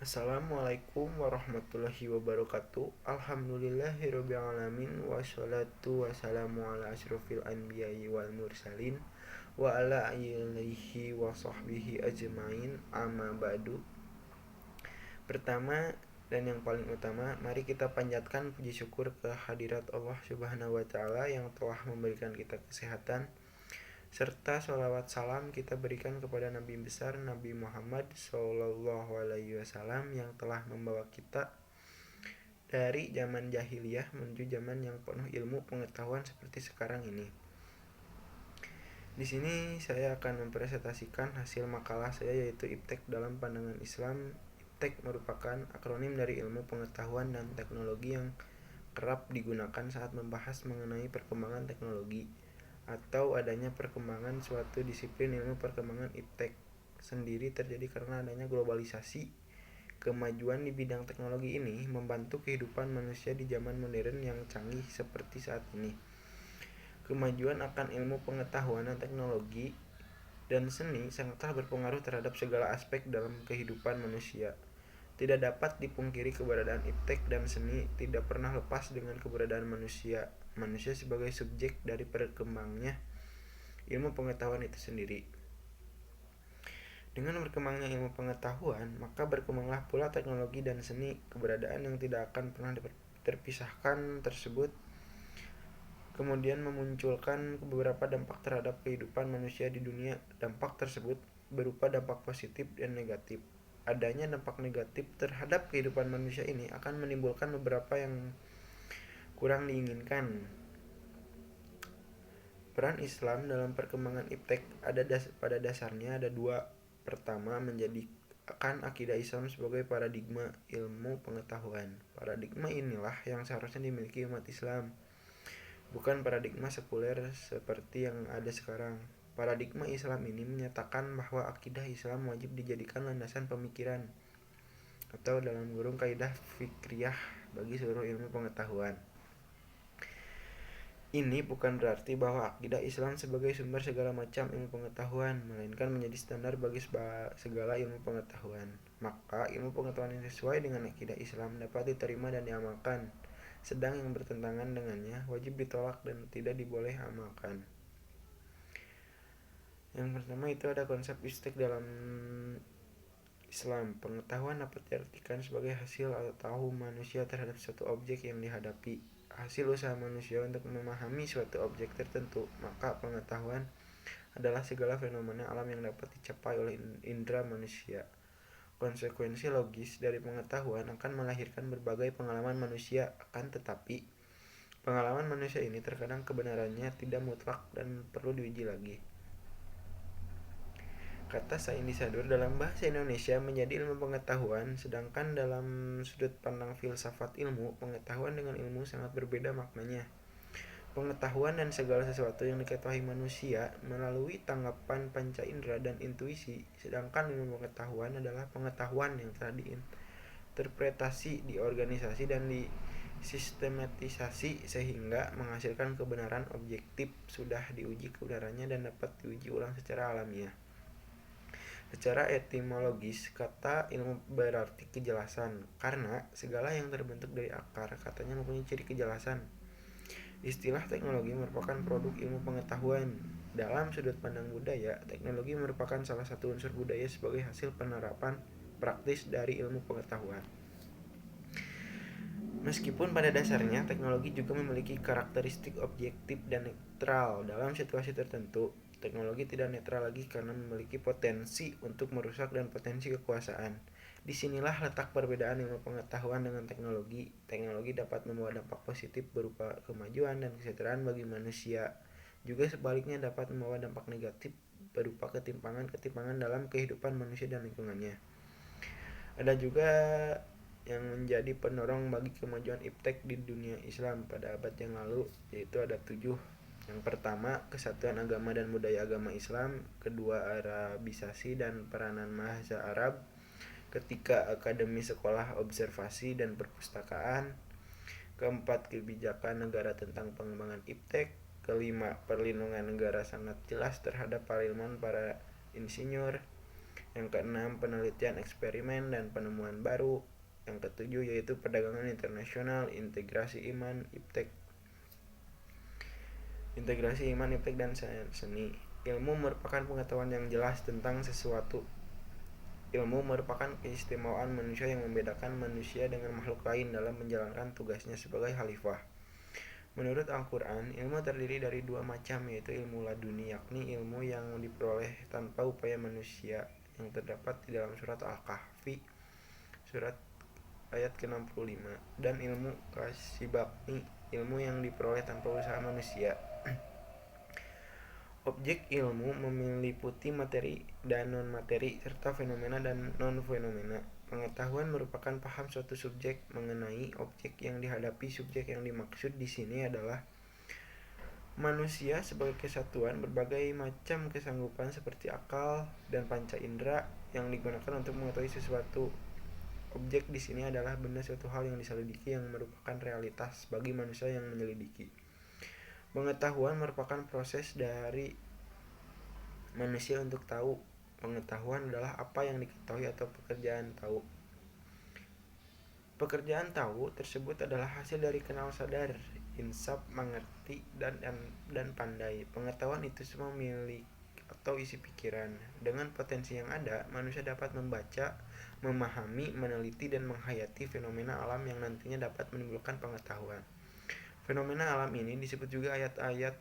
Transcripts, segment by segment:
Assalamualaikum warahmatullahi wabarakatuh. Alhamdulillahirabbil alamin wassalatu wassalamu ala asyrofil anbiya'i wal mursalin wa ala alihi wa sahbihi ajmain amma ba'du. Pertama dan yang paling utama, mari kita panjatkan puji syukur ke hadirat Allah Subhanahu wa taala yang telah memberikan kita kesehatan, serta sholawat salam kita berikan kepada Nabi besar Nabi Muhammad SAW yang telah membawa kita dari zaman jahiliyah menuju zaman yang penuh ilmu pengetahuan seperti sekarang ini. Di sini saya akan mempresentasikan hasil makalah saya, yaitu Iptek dalam Pandangan Islam. Iptek merupakan akronim dari ilmu pengetahuan dan teknologi yang kerap digunakan saat membahas mengenai perkembangan teknologi atau adanya perkembangan suatu disiplin. Ilmu perkembangan Iptek sendiri terjadi karena adanya globalisasi. Kemajuan di bidang teknologi ini membantu kehidupan manusia di zaman modern yang canggih seperti saat ini. Kemajuan akan ilmu pengetahuan dan teknologi dan seni sangatlah berpengaruh terhadap segala aspek dalam kehidupan manusia. Tidak dapat dipungkiri keberadaan iptek dan seni tidak pernah lepas dengan keberadaan manusia. Manusia sebagai subjek dari berkembangnya ilmu pengetahuan itu sendiri. Dengan berkembangnya ilmu pengetahuan, maka berkembanglah pula teknologi dan seni. Keberadaan yang tidak akan pernah terpisahkan tersebut kemudian memunculkan beberapa dampak terhadap kehidupan manusia di dunia. Dampak tersebut berupa dampak positif dan negatif. Adanya dampak negatif terhadap kehidupan manusia ini akan menimbulkan beberapa yang kurang diinginkan. Peran Islam dalam perkembangan iptek pada dasarnya ada dua. Pertama, menjadikan akidah Islam sebagai paradigma ilmu pengetahuan. Paradigma inilah yang seharusnya dimiliki umat Islam, bukan paradigma sekuler seperti yang ada sekarang. Paradigma Islam ini menyatakan bahwa akidah Islam wajib dijadikan landasan pemikiran atau dalam kurung kaidah fikriyah bagi seluruh ilmu pengetahuan. Ini bukan berarti bahwa akidah Islam sebagai sumber segala macam ilmu pengetahuan, melainkan menjadi standar bagi segala ilmu pengetahuan. Maka ilmu pengetahuan yang sesuai dengan akidah Islam dapat diterima dan diamalkan, sedang yang bertentangan dengannya wajib ditolak dan tidak diboleh amalkan. Yang pertama itu ada konsep istek dalam Islam. Pengetahuan dapat diartikan sebagai hasil atau tahu manusia terhadap suatu objek yang dihadapi, hasil usaha manusia untuk memahami suatu objek tertentu. Maka pengetahuan adalah segala fenomena alam yang dapat dicapai oleh indera manusia. Konsekuensi logis dari pengetahuan akan melahirkan berbagai pengalaman manusia, akan tetapi pengalaman manusia ini terkadang kebenarannya tidak mutlak dan perlu diuji lagi. Kata sainisadur dalam bahasa Indonesia menjadi ilmu pengetahuan, sedangkan dalam sudut pandang filsafat ilmu, pengetahuan dengan ilmu sangat berbeda maknanya. Pengetahuan dan segala sesuatu yang diketahui manusia melalui tanggapan panca indera dan intuisi, sedangkan ilmu pengetahuan adalah pengetahuan yang telah diinterpretasi, diorganisasi, dan disistematisasi sehingga menghasilkan kebenaran objektif, sudah diuji kebenarannya dan dapat diuji ulang secara alamiah. Secara etimologis, kata ilmu berarti kejelasan, karena segala yang terbentuk dari akar katanya mempunyai ciri kejelasan. Istilah teknologi merupakan produk ilmu pengetahuan. Dalam sudut pandang budaya, teknologi merupakan salah satu unsur budaya sebagai hasil penerapan praktis dari ilmu pengetahuan. Meskipun pada dasarnya teknologi juga memiliki karakteristik objektif dan netral, dalam situasi tertentu teknologi tidak netral lagi karena memiliki potensi untuk merusak dan potensi kekuasaan. Disinilah letak perbedaan ilmu pengetahuan dengan teknologi. Teknologi dapat membawa dampak positif berupa kemajuan dan kesejahteraan bagi manusia. Juga sebaliknya dapat membawa dampak negatif berupa ketimpangan dalam kehidupan manusia dan lingkungannya. Ada juga yang menjadi pendorong bagi kemajuan iptek di dunia Islam pada abad yang lalu, yaitu ada 7. Yang pertama, kesatuan agama dan budaya agama Islam. Kedua, Arabisasi dan peranan bahasa Arab. Ketiga, akademi sekolah observasi dan perpustakaan. Keempat, kebijakan negara tentang pengembangan iptek. Kelima, perlindungan negara sangat jelas terhadap para ilmuwan, para insinyur. Yang keenam, penelitian, eksperimen, dan penemuan baru. Yang ketujuh yaitu perdagangan internasional, integrasi iman, iptek dan seni. Ilmu merupakan pengetahuan yang jelas tentang sesuatu. Ilmu merupakan keistimewaan manusia yang membedakan manusia dengan makhluk lain dalam menjalankan tugasnya sebagai khalifah. Menurut Al-Quran, ilmu terdiri dari dua macam, yaitu ilmu laduni, yakni ilmu yang diperoleh tanpa upaya manusia, yang terdapat di dalam surat Al-Kahfi, surat ayat ke-65, dan ilmu kasibakni, ilmu yang diperoleh tanpa usaha manusia. Objek ilmu meliputi materi dan non-materi, serta fenomena dan non-fenomena. Pengetahuan merupakan paham suatu subjek mengenai objek yang dihadapi. Subjek yang dimaksud di sini adalah manusia sebagai kesatuan. Berbagai macam kesanggupan seperti akal dan panca indera yang digunakan untuk mengetahui sesuatu. Objek di sini adalah benda suatu hal yang diselidiki, yang merupakan realitas bagi manusia yang menyelidiki. Pengetahuan merupakan proses dari manusia untuk tahu. Pengetahuan adalah apa yang diketahui atau pekerjaan tahu. Pekerjaan tahu tersebut adalah hasil dari kenal sadar, insaf, mengerti, dan pandai. Pengetahuan itu semua milik atau isi pikiran. Dengan potensi yang ada, manusia dapat membaca, memahami, meneliti, dan menghayati fenomena alam yang nantinya dapat menimbulkan pengetahuan. Fenomena alam ini disebut juga ayat-ayat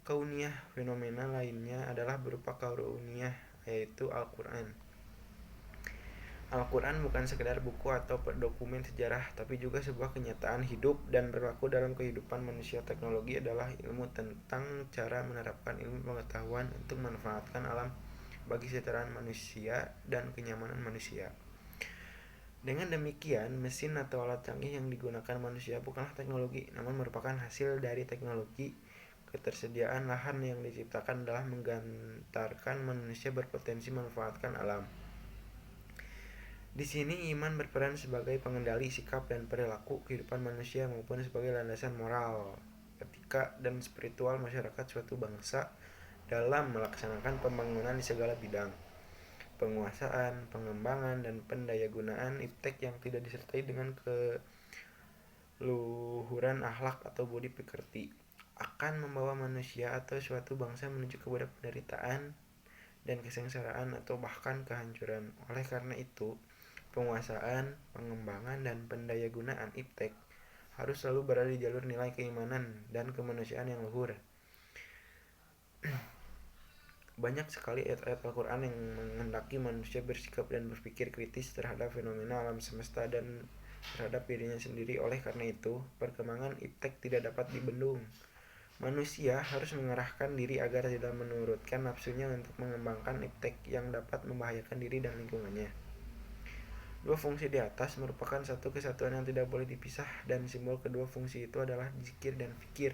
kauniyah. Fenomena lainnya adalah berupa kauniyah, yaitu Al-Quran. Al-Quran bukan sekedar buku atau dokumen sejarah, tapi juga sebuah kenyataan hidup dan berlaku dalam kehidupan manusia. Teknologi adalah ilmu tentang cara menerapkan ilmu pengetahuan untuk memanfaatkan alam bagi kesejahteraan manusia dan kenyamanan manusia. Dengan demikian, mesin atau alat canggih yang digunakan manusia bukanlah teknologi, namun merupakan hasil dari teknologi. Ketersediaan lahan yang diciptakan adalah menggantarkan manusia berpotensi memanfaatkan alam. Di sini iman berperan sebagai pengendali sikap dan perilaku kehidupan manusia maupun sebagai landasan moral, etika, dan spiritual masyarakat suatu bangsa dalam melaksanakan pembangunan di segala bidang. Penguasaan, pengembangan, dan pendayagunaan iptek yang tidak disertai dengan keluhuran akhlak atau budi pekerti akan membawa manusia atau suatu bangsa menuju kepada penderitaan dan kesengsaraan atau bahkan kehancuran. Oleh karena itu, penguasaan, pengembangan, dan pendayagunaan iptek harus selalu berada di jalur nilai keimanan dan kemanusiaan yang luhur. Banyak sekali ayat-ayat Al-Quran yang menghendaki manusia bersikap dan berpikir kritis terhadap fenomena alam semesta dan terhadap dirinya sendiri. Oleh karena itu, perkembangan iptek tidak dapat dibendung. Manusia harus mengarahkan diri agar tidak menurutkan nafsunya untuk mengembangkan iptek yang dapat membahayakan diri dan lingkungannya. Dua fungsi di atas merupakan satu kesatuan yang tidak boleh dipisah, dan simbol kedua fungsi itu adalah zikir dan fikir.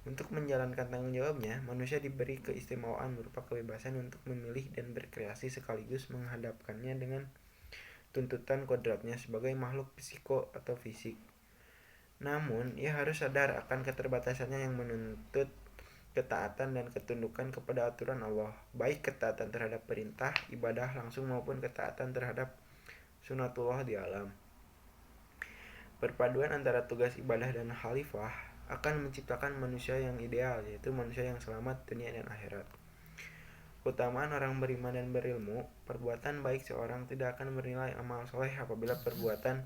Untuk menjalankan tanggung jawabnya, manusia diberi keistimewaan berupa kebebasan untuk memilih dan berkreasi sekaligus menghadapkannya dengan tuntutan kodratnya sebagai makhluk psiko atau fisik. Namun, ia harus sadar akan keterbatasannya yang menuntut ketaatan dan ketundukan kepada aturan Allah, baik ketaatan terhadap perintah, ibadah langsung maupun ketaatan terhadap sunatullah di alam. Perpaduan antara tugas ibadah dan khalifah akan menciptakan manusia yang ideal, yaitu manusia yang selamat dunia dan akhirat. Keutamaan orang beriman dan berilmu: perbuatan baik seorang tidak akan bernilai amal soleh apabila perbuatan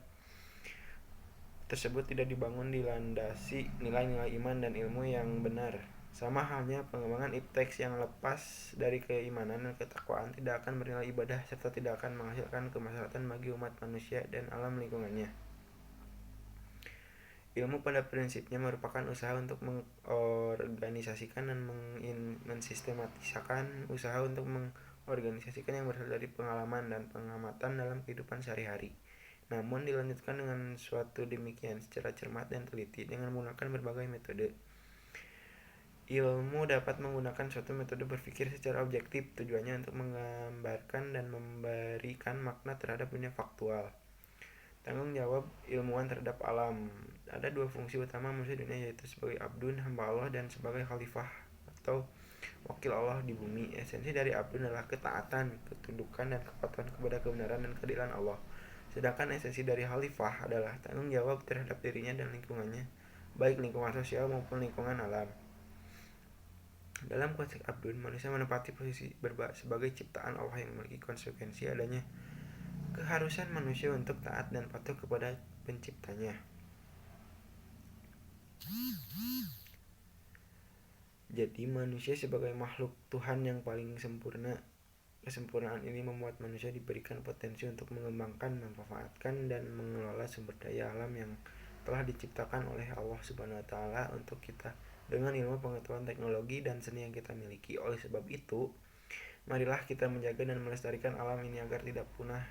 tersebut tidak dibangun dilandasi nilai-nilai iman dan ilmu yang benar. Sama halnya pengembangan iptek yang lepas dari keimanan dan ketakwaan tidak akan bernilai ibadah serta tidak akan menghasilkan kemaslahatan bagi umat manusia dan alam lingkungannya. Ilmu pada prinsipnya merupakan usaha untuk mengorganisasikan dan mensistematisasikan usaha untuk mengorganisasikan yang berasal dari pengalaman dan pengamatan dalam kehidupan sehari-hari. Namun dilanjutkan dengan suatu demikian secara cermat dan teliti dengan menggunakan berbagai metode. Ilmu dapat menggunakan suatu metode berpikir secara objektif, tujuannya untuk menggambarkan dan memberikan makna terhadap dunia faktual. Tanggung jawab ilmuwan terhadap alam. Ada dua fungsi utama manusia dunia, yaitu sebagai abdun, hamba Allah, dan sebagai khalifah atau wakil Allah di bumi. Esensi dari abdun adalah ketaatan, ketundukan, dan kepatuhan kepada kebenaran dan keadilan Allah. Sedangkan esensi dari khalifah adalah tanggung jawab terhadap dirinya dan lingkungannya, baik lingkungan sosial maupun lingkungan alam. Dalam konteks abdun, manusia menempati posisi sebagai ciptaan Allah yang memiliki konsekuensi adanya keharusan manusia untuk taat dan patuh kepada penciptanya. Jadi manusia sebagai makhluk Tuhan yang paling sempurna. Kesempurnaan ini membuat manusia diberikan potensi untuk mengembangkan, memanfaatkan, dan mengelola sumber daya alam yang telah diciptakan oleh Allah Subhanahu wa taala untuk kita dengan ilmu pengetahuan teknologi dan seni yang kita miliki. Oleh sebab itu, marilah kita menjaga dan melestarikan alam ini agar tidak punah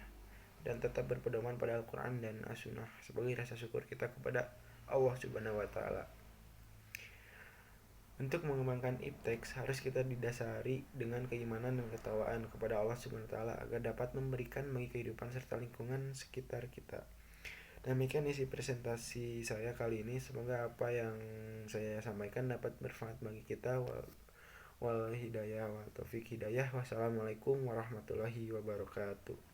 dan tetap berpedoman pada Al-Quran dan As-Sunnah sebagai rasa syukur kita kepada Allah Subhanahu wa taala. Untuk mengembangkan iptek harus kita didasari dengan keimanan dan ketakwaan kepada Allah Subhanahu wa taala agar dapat memberikan bagi kehidupan serta lingkungan sekitar kita. Demikian isi presentasi saya kali ini. Semoga apa yang saya sampaikan dapat bermanfaat bagi kita. Wal hidayah wa taufik hidayah. Wassalamualaikum warahmatullahi wabarakatuh.